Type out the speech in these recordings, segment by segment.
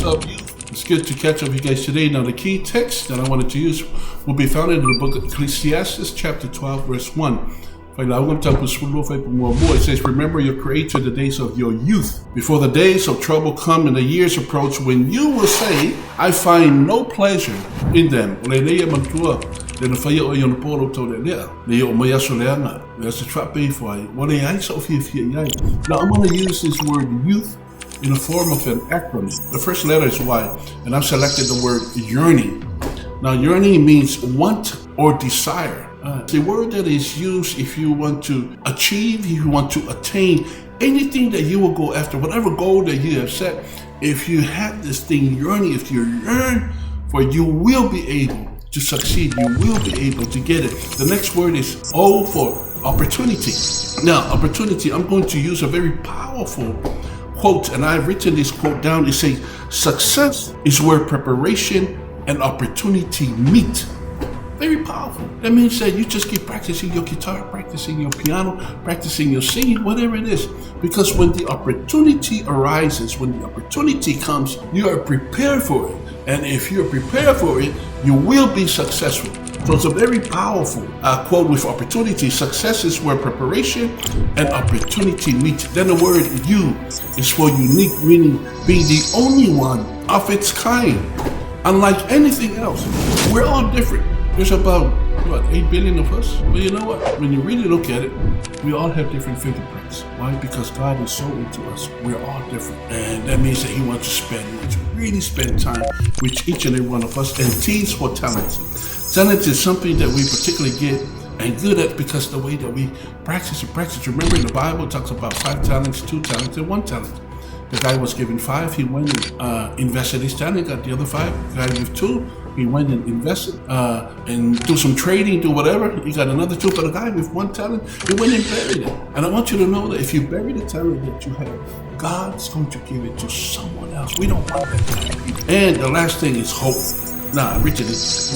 up, youth? It's good to catch up with you guys today. Now, the key text that I wanted to use will be found in the book of Ecclesiastes, chapter 12, verse 1. It says, remember your Creator the days of your youth, before the days of trouble come and the years approach, when you will say, I find no pleasure in them. Now, I'm going to use this word youth in the form of an acronym. The first letter is Y, and I've selected the word yearning. Now, yearning means want or desire. It's a word that is used if you want to achieve, if you want to attain anything that you will go after, whatever goal that you have set. If you have this thing yearning, if you yearn for it, you will be able to succeed. You will be able to get it. The next word is O for opportunity. Now, opportunity, I'm going to use a very powerful quote, and I've written this quote down. It says, success is where preparation and opportunity meet. Very powerful. That means that you just keep practicing your guitar, practicing your piano, practicing your singing, whatever it is. Because when the opportunity arises, when the opportunity comes, you are prepared for it. And if you're prepared for it, you will be successful. So it's a very powerful quote with opportunity. Success is where preparation and opportunity meet. Then the word you is for unique, meaning being the only one of its kind. Unlike anything else, we're all different. There's about, 8 billion of us? Well, you know what? When you really look at it, we all have different fingerprints. Why? Because God is so into us. We're all different. And that means that He wants to really spend time with each and every one of us, and teach for talent. Talent is something that we particularly get and good at because the way that we practice and practice. Remember, in the Bible, it talks about 5 talents, 2 talents, and 1 talent. The guy was given 5, he went and invested his talent, got the other 5. The guy with 2, he went and invested and do some trading, do whatever. He got another 2. But the guy with 1 talent, he went and buried it. And I want you to know that if you bury the talent that you have, God's going to give it to someone else. We don't want that talent. And the last thing is hope. Now, Richard,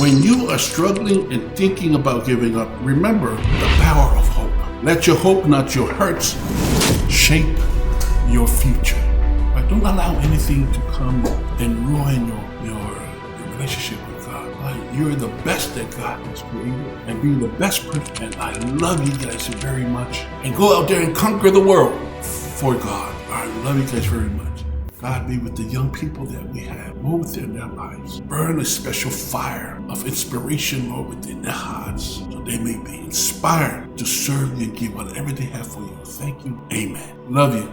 when you are struggling and thinking about giving up, remember the power of hope. Let your hope, not your hurts, shape your future. Don't allow anything to come and ruin your relationship with God. You're the best that God has created, and be the best person. And I love you guys very much. And go out there and conquer the world for God. I love you guys very much. God be with the young people that we have, more within their lives. Burn a special fire of inspiration more within their hearts, so they may be inspired to serve you and give whatever they have for you. Thank you. Amen. Love you.